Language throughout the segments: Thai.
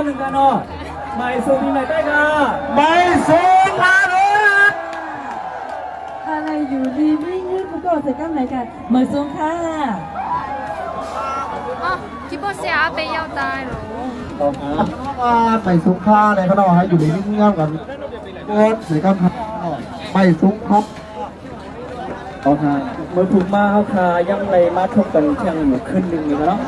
หนึ่งกันเนาะไม่สูงปีใหม่ใต้ค่ะ ไม่สูงค่ะเลย อะไรอยู่ดีไม่ยืดผู้ก่อเสร็จกันไหนกันเหมือนสูงค่ะ อ๋อที่บอกเสียไปยาวตายหรอ ว่าไม่สูงค่าในขนมให้อยู่ในที่เงื่อนกันโคตรเสียกันไม่สูงครับ เอาค่ะเมื่อพูดมาเขาค่ะยังไรมาทบกันเที่ยงอยู่ขึ้นหนึ่งเลยเนาะ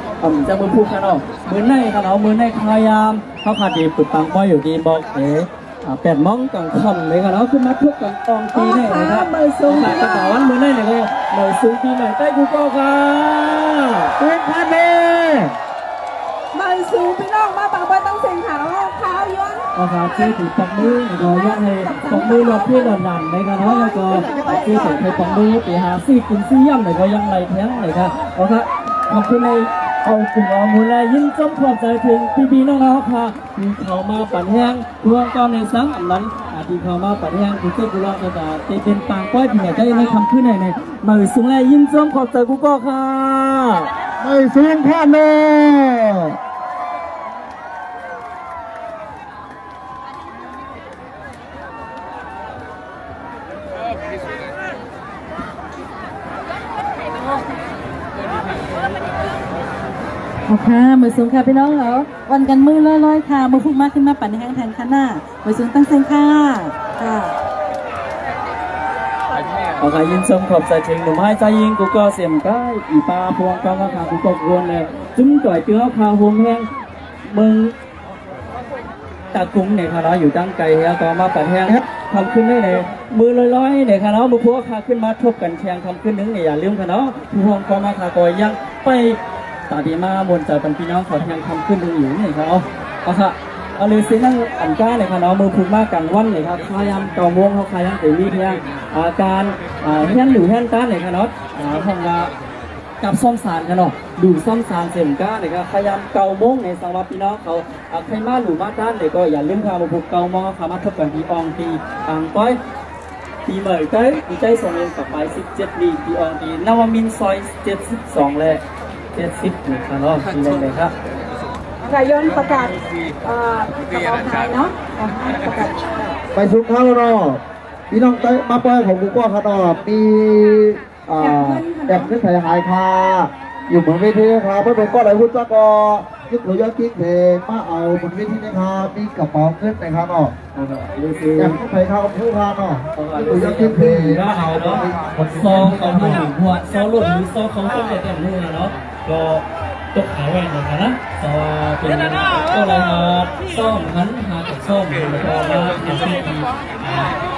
จะเมื่อพูดกันเนาะมือในค่ะเนาะมือในพยายามเขาขาดดีปุดปังป้อยอยู่ดีบอก8 โมงกลางค่ำเลยค่ะเนาะขึ้นมาทบกันตองปีนี่นะครับมือสูงแต่ต่วันมือในเนี่ยก็มือสูงปีใหม่ใต้กูก็ค่ะเป็นพันเน่ มันสูงพี่น้องมาปังไปต้องเสียงขาวขาวย้อน เอาครับชื่อถือปังมือก็ยังให้ปังมือรถพี่หล่นๆเลยค่ะเนาะแล้วก็ชื่อถือให้ปังมือปีหาซี่กินซี่ย่ำเลยก็ยังไรแท้งเลยค่ะเอาครับขอบคุณในเอากลุ่มเอามูลและยิ้มจ้มขอบใจถึงพี่ๆน้องๆค่ะที่เขามาปั่นแห้งรวมกันในสังอันนั้นที่เขามาปั่นแห้งที่เจ้ากุหลาบจะเป็นปางก้อยที่ไหนได้ในคำขึ้นในมือสูงและยิ้มจ้มขอบใจกูก็ค่ะ ไม่สูงค่ะเลย ค่ะมือสูงค่ะพี่น้องเหรอวันกันมือลอยๆค่ะมือพุ่งมากขึ้นมาปั่นแห้งแทนค่ะหน้ามือสูงตั้งเสียงค่ะค่ะ เอาค่ะยินชมขอบใจถึงหนุ่มให้ใจยิงกูก็เสียมก้ายอีปลาพวงก็ค่ะกูก็กวนเลยจุ้มจ่อยเตื้อพาหงแห้งมึงตะกุ้งเนี่ยค่ะเนาะอยู่ตั้งไกลแล้วก็มาปัดแห้งทำขึ้นได้เลยมือลอยๆเนี่ยค่ะเนาะมือพวกค่ะขึ้นมาทบกันแข่งทำขึ้นนึงเนี่ยอย่าลืมค่ะเนาะผู้ห้องก็มาค่ะก็ยังไปตาดีมาบนใจเป็นพี่น้องขอแทงทำขึ้นดูอยู่นี่ครับเอาค่ะเอาเลยสินั่งอันก้าเลยค่ะเนาะมือพูดมากกันวันเลยครับพยายามต่อวงเขาพยายามเตะวีเพียงการแห่นหรือแห่นก้านเลยค่ะเนาะห้องว่ากับซ่อมสารกันเนาะดูซ่อมสารเสียมก้าเลยครับพยายามเกาโมงในสังวาพี่น้องเขาใครมาหรือมาก้านเลยก็อย่าลืมค่ะมาผูกเกาโมงเขามาทบกันที่อองตีต่างก้อยปีใหม่ใกล้ปีใจส่งเงินกลับไป17 ดีปีอองตีนวมินซอย72เลย70นะครับเนาะปีนึงเลยครับ ค่ะย้อนประกาศกระเป๋าขายเนาะประกาศ ไปสูงค่าแล้วเนาะพี่น้องมาปล่อยของกูก็ค่ะเนาะมีแบบขึ้นใส่หายคาอยู่เหมือนเวทีนะครับเพื่อนก็หลายหุ้นจ้าก็ยึดหัวยอดกิ๊กเพลงมาเอาบนเวทีนะครับมีกระเป๋าขึ้นนะครับเนาะแบบขึ้นใส่ข้าวผู้ค่ะเนาะยึดหัวยอดกิ๊กเพลง ก็เอาเนาะซองเขาหนึ่งหัวซองรถหรือซองเขาต้องเต็มมือเนาะก็ตกขาแหวนนะครับนะซอเป็นก็อะไรครับซ่อมหันหากับซ่อมแล้วก็มาทำให้ดี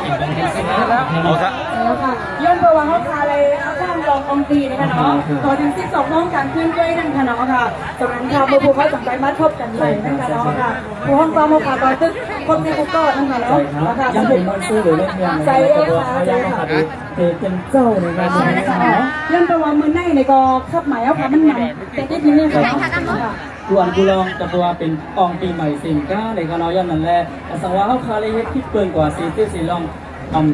อีกบางทีสินะเอาครับ แล้วค่ะย้อนประวัติเขาคาเลยอาจารย์รององตีนะคะเนาะต่อถึง12 โมงการขึ้นด้วยนั่นค่ะเนาะค่ะจากนั้นค่ะผู้เขาสนใจมาทบกันใหม่นั่นค่ะเนาะค่ะผู้ห้องความโมฆะต่อตึกคนในคุกก็นั่นค่ะเนาะค่ะ ยังเป็นมันซื้อหรือไม่เพียงใจค่ะยังขาดเป็นเจ้าในการนี้เนาะ ย้อนประวัติมือในในก็ขับหมายเอาค่ะมันหนังแต่ที่นี่ค่ะค่ะ กวนกูลองกับตัวเป็นอองปีใหม่สิงก้าเลยก็น้อยย่ำนั่นแหละแต่สังว่าเขาคาเลยที่เปินกว่าสีเตี้ยสีลอง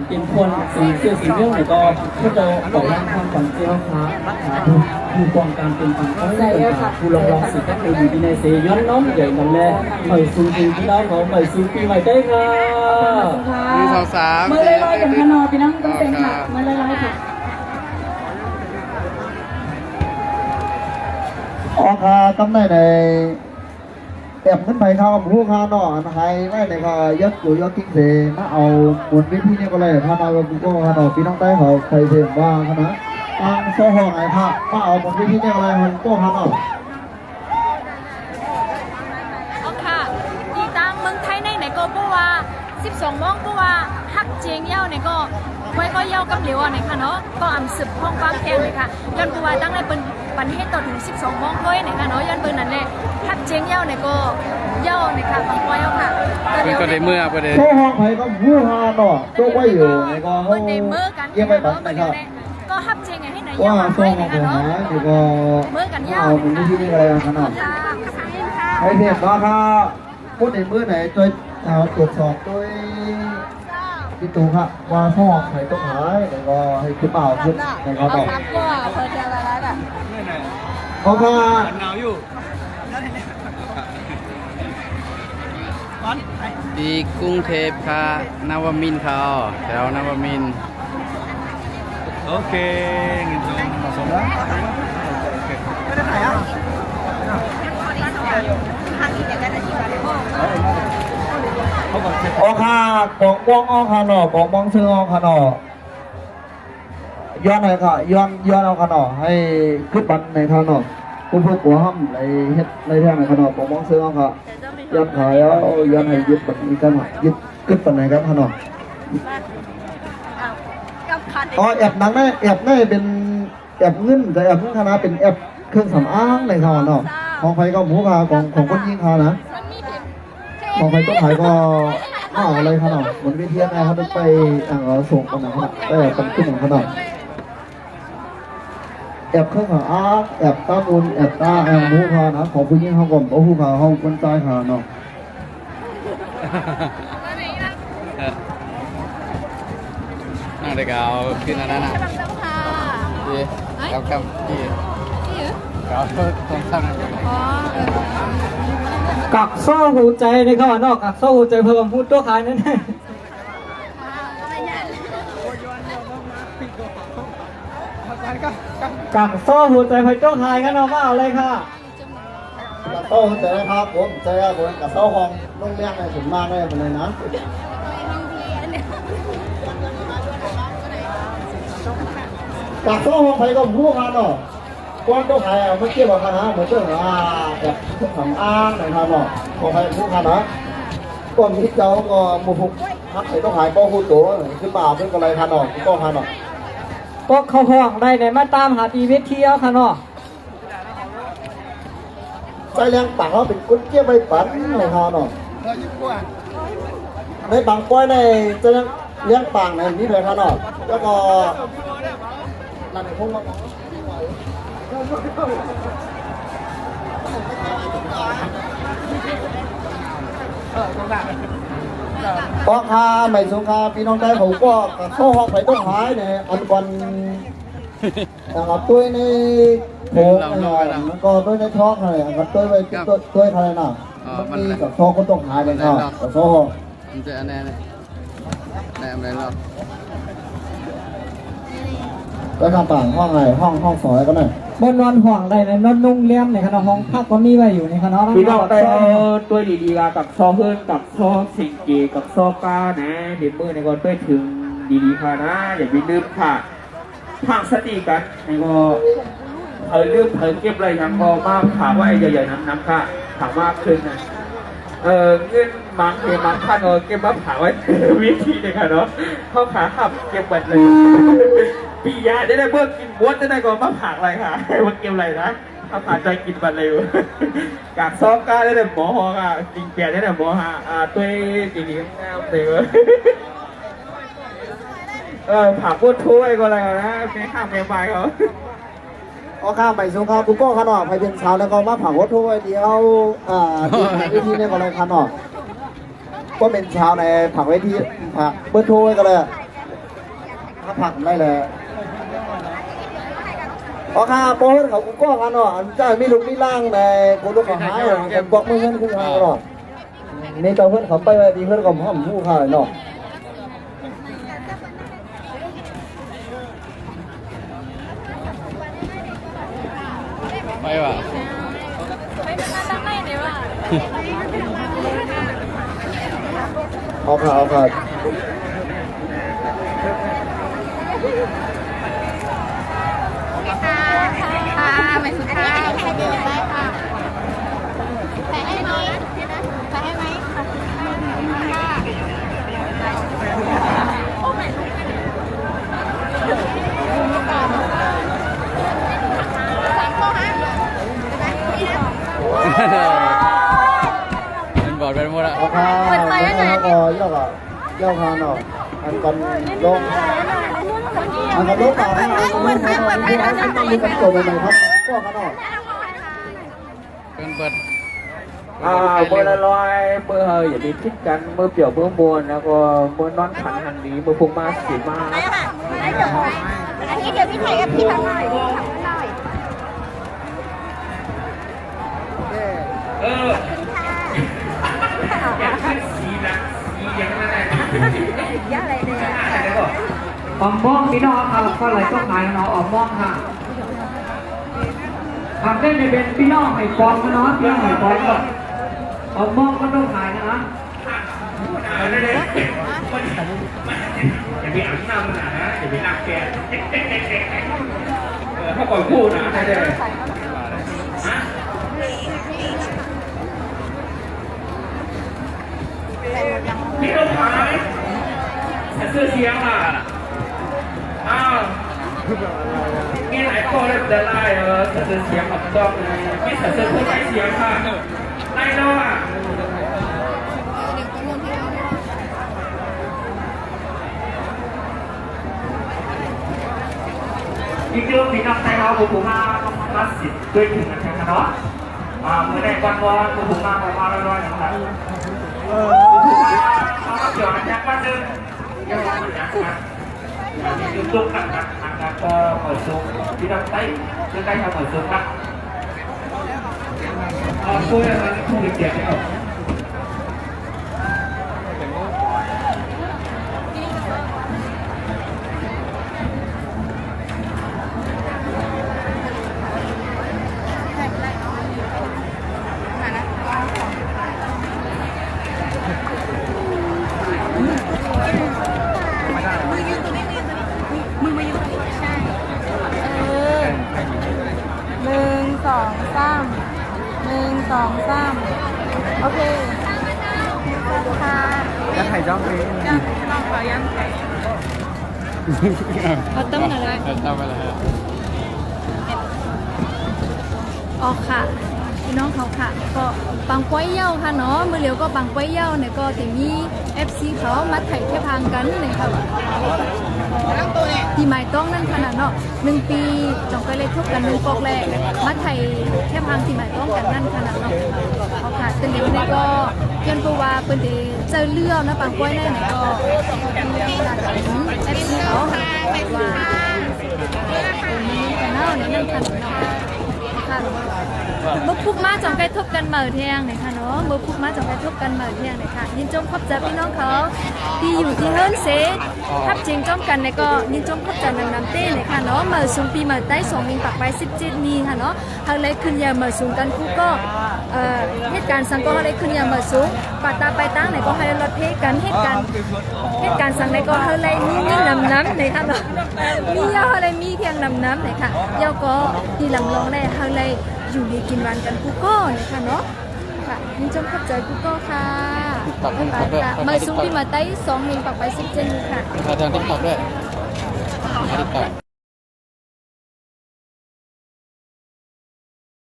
เป็นคนสีเตี้ยสีเรื่องเนี่ยก็เขาจะบอกว่าทำก่อนเจ้าค้าดูกองการเป็นปังก็กูลองสีก็คือดีในเสียย้อนน้องใหญ่นั่นแหละเหมยซูปีที่เราของเหมยซูปีใหม่ได้ค่ะ มือ2 3 มือลอยๆกันค่ะนอพี่น้องต้องเป็นค่ะมือลอยๆค่ะ ออกค่ะตั้งได้ในแอบขึ้นไปข้าวผู้ค่ะเนาะไทยไว้ในก็ยัดอยู่ยอดกิ๊กเพลงมาเอาบนเวทีนี่ก็เลยพาเรากูก็ค่ะเนาะพี่น้องใต้เขาใครเสียงว่าค่ะนะทางโซ่ห้องไอ้พระมาเอาบนเวทีนี่ก็เลยมันก็ค่ะเนาะ เอาค่ะดีตามเมืองไทยในไหนก็เพราะว่า12 โมงเพราะว่าฮักเจียงเย้าเนี่ยก็ไว้ก็เย้ากับเหลียวอ่ะเนี่ยค่ะเนาะก็อ่ำสืบห้องความแพงเลยค่ะย้อนเพราะว่าตั้งแต่เป็นปันให้ต่อถึง12 โมงก้อยเนี่ยค่ะเนาะย้อนเปินนั่นแหละฮักเจียงเย้าเนี่ยก็เย้าเนี่ยค่ะบางก้อยเอาค่ะก็ได้เมื่อประเดี๋ยว โซ่ห้องไผ่ก็ผู้ค่ะเนาะโซ่ไว้อยู่ในก็ เมื่อในเมื่อกัน เยี่ยมไปบังนะครับ ก็ฮับเจียงไงให้ไหน ว่า เย้า โซ่ ให้ ห้ เนี่ อง ย ไผ่ ค่ะเนาะ นะนี่ก็ เมื่อกันเย้า เอาบนเวทีนี่ก็เลยค่ะเนาะ ค่ะ ไอ้เพียงก็ค่ะพูดในมือไหนช่วยตรวจสอบด้วยพี่ตูครับว่าห้องไผ่ต้องหายแล้วก็ให้ขึ้นเปล่าขึ้นในก็ต่อ ก็เพิ่นจะอะไรแบบ เพราะว่า ที่กรุงเทพค่ะนวมินทร์ค่ะแถวนวมินทร์ Oke, gitu. Masuk dah. Oke. ออกค่ะของวงออกค่ะเนาะของมองซื้อออกค่ะเนาะย้อนหน่อยค่ะย้อนเอาค่ะเนาะให้ขึ้นบันในค่ะเนาะผู้ผู้กัวห้ำในเฮ็ดในแท่งในค่ะเนาะของมองซื้อออกค่ะย้อนขายเอาย้อนให้ยึดบันนี้กันยึดขึ้นบันไหนกันค่ะเนาะอ๋อแอบหนังได้แอบได้เป็นแอบเงินแต่แอบเงินคณะเป็นแอบเครื่องสำอางในค่ะเนาะของใครก็หมูค่ะของคนยิงค่ะนะของใครต้องขายก็เอาอะไรขนาดเหมือนวิเทียนนะครับไปส่งกันนะครับเป็นขึ้นของขนาดแอบเครื่องของอาร์แอบตาบุญแอบตาแอบหูค่ะนะของผู้หญิงเขาก่อนเอาหูค่ะเขาคนใจค่ะเนาะ นั่งได้ก็เอาขึ้นอันนั้นน่ะดีกับที่เราต้องทำ กักโซ่หูใจในข้อนอกกักโซ่หูใจเพิ่มพูดตัวขายนั่นเองกักโซ่หูใจเพิ่มตัวขายกันเนาะว่าเอาเลยค่ะ กระโต้เจอครับผมเจอผมกระโต้ห้องโรงเรียนในถึงมากเลยผมเลยนะกระโต้ห้องใครก็หูค่ะเนาะก้อนต้องขายเมื่อกี้บอกค่ะนะเหมือนเรื่องแบบของอ้างในค่ะเนาะของใครหูค่ะนะก้อนที่เจ้าก็มุกพักใครต้องขายก็หูตัวขึ้นมาเป็นอะไรค่ะเนาะก็ค่ะเนาะ ก็เข้าห้องได้ในมาตามหาตีเวทีเอาค่ะเนาะ ใจแรงปากเขาเป็นกุ้งเจี๊ยบใบปันในค่ะเนาะในบางก้อยในจะเลี้ยงปางในนี้เลยค่ะเนาะแล้วก็นั่นคงมาก็ค่าไม่สูงค่าพี่น้องใจผมก็เข้าห้องไปต้องหายเนี่ยอันก่อนนะครับตัวในโถมันก็ตัวในท้องอะไรมันตัวไปตัวอะไรน่ะมันมีกับท้องก็ต้องหายเลยครับกับท้อง มันจะอันนี้นะได้อะไรหรอก แล้วทำป่างห้องอะไรห้องสอยก็ได้ บนนอนห่วงได้ในนอนนุ่งเลี้ยมในคณะห้องพักก็มีไว้อยู่ในคณะ พี่น้องได้ตัวดีๆกับซอเฮิร์นกับซอสิงเกกับซอกานะเดี๋ยวมือในก่อนด้วยถึงดีๆค่ะนะอย่าไปลืมค่ะทางสติกันในก็ลืมเก็บอะไรยังก็มากถามว่าไอ้ใหญ่ๆน้ำค่ะถามมากขึ้นนะเงินมังค่าเนาะเก็บมาถามว่าวิธีเนี่ยค่ะเนาะเข้าขาขับเก็บบัตรเลยปียาได้เบิกกินบวชได้ก่อนมาผักอะไรค่ะมาเก็บอะไรนะเข้าขาใจกินบัตรเลยกากซอกก้าได้หมอฮอกอ่ะจริงแก่ได้หมอฮะตัวดีๆงามเลยผักพูดถ้วยก็อะไรนะไม่ข้ามไม่ไปเขา ก็ข้ามไปสูงครับกูก็ขนมไปเป็นชาวแล้วก็มาผักวัตถุเดียววิธีนี้ก็เลยขนมก็เป็นชาวในผักไว้ที่ผักเบอร์โทรก็เลยถ้าผักได้เลยก็ข้าโป้เขากูก็ขนมเจ้าไม่ลุกไม่ล่างในกูลูกเขาหายกันบอกมือเงินขึ้นมาตลอดนี่เจ้าเพื่อนเขาไปไว้ดีเพื่อนก็ห้อมผู้ขายเนาะ ไปว่ะ เอาค่ะไม่สุดท้ายใครจะได้ค่ะใส่ให้ไหมใส่ให้ไหมเป็นบอดเป็นหมดอ่ะ เอาค่ะแล้วก็ย่อค่ะเนาะอันก่อนลงอันก่อนลงต่อนะอันก่อนลงต่อนะอันก่อนตัวใหม่ครับก็ค่ะเนาะ เป็นเปิด เบอร์ละร้อยเบอร์อย่าไปคิดกันเบอร์เปี่ยวเบอร์บนแล้วก็เบอร์นอนขันหันนี้เบอร์พุงมาสีมา อันนี้เดี๋ยวพี่ไทยกับพี่ทำหน่อยทำหน่อย อยากขึ้น ออมม่องพี่น้องครับก็เลยต้องขายเนาะออมม่องค่ะทำได้ในเป็นพี่น้องไห่ปองนะเนาะพี่น้องไห่ปองก็ออมม่องก็ต้องขายนะอย่าไปอ่านน้ำนะอย่าไปนักแกถ้าปล่อยพูดนะใช่ไหมพี่ต้องขายเสื้อเชียงอ่ะอ้าวมีหลายคนเลยแต่ไล่เสื้อเชียงกับต้องมีเสื้อผู้ใช้เชียงค่ะไล่เนาะอีกเรื่องพี่น้องไทยเราผมมาตัดสินด้วยถึงกันเนาะเมื่อในวันผมมาประมาณ100นะครับผมมาเกี่ยวกับจากบ้านเดิมยังไม่ได้นะยืนตรงกันนะก็เหมือนตรงพี่น้องไทยคือใกล้ทำเหมือนตรงนะคุยอะไรคุยเกี่ยวกับโอเคค่ะ แล้วถ่ายจ้องเอง เอาต้มหน่อยเลย ต้มไปเลยฮะ อ๋อค่ะพี่น้องเขาค่ะก็บางก้อยเย่าค่ะเนาะเมื่อเร็วก็บางก้อยเย่าเนี่ยก็จะมี FC เขามาถ่ายเทพางกันเลยค่ะที่หมายต้องนั่นขนาดเนาะ1 ปีจงไปเลยทุกกัน1 ปอกแรกมาถ่ายเทพางที่หมายต้องกันนั่นขนาดเนาะเขาค่ะแต่เดี๋ยวนี้ก็เพื่อนก็ว่าเป็นเจอเลื่อนะบางก้อยแน่ไหนก็มีการถ่าย FC เขาว่าเป็นกันเนาะในนั่นขนาดเนาะค่ะมื่อพุกมาจองไก่ทบกันเหมือเทียงเนี่ยค่ะเนาะมื่อพุกมาจองไก่ทบกันเหมือเทียงเนี่ยค่ะยินจมขอบใจพี่น้องเขาที่อยู่ที่เฮิร์นเซทับจริงจมกันเนี่ยก็ยินจมขอบใจนำเต้เนี่ยค่ะเนาะเหมือสูงปีเหมือใต้2 มิลปักไป17 มีค่ะเนาะทางไรขึ้นยาเหมือสูงกันคู่ก็เหตุการณ์สังก็อะไรขึ้นยาเหมือสูงปัตตาไปตั้งไหนก็ให้รถเพกันเหตุการณ์สังไหนก็ให้ไรมีน้ำเนี่ยค่ะเนาะมีเยาอะไรมีเพียงน้ำเนี่ยค่ะเยาก็ที่หลังลองได้ให้ไรอยู่ดีกินวันกันกูก็เนี่ยค่ะเนาะค่ะยินจมขอบใจกูก็ค่ะมาซุ้มที่มาใต้2 มิลปักไป17 มีค่ะ ทางทิกตอกด้วยทิกตอก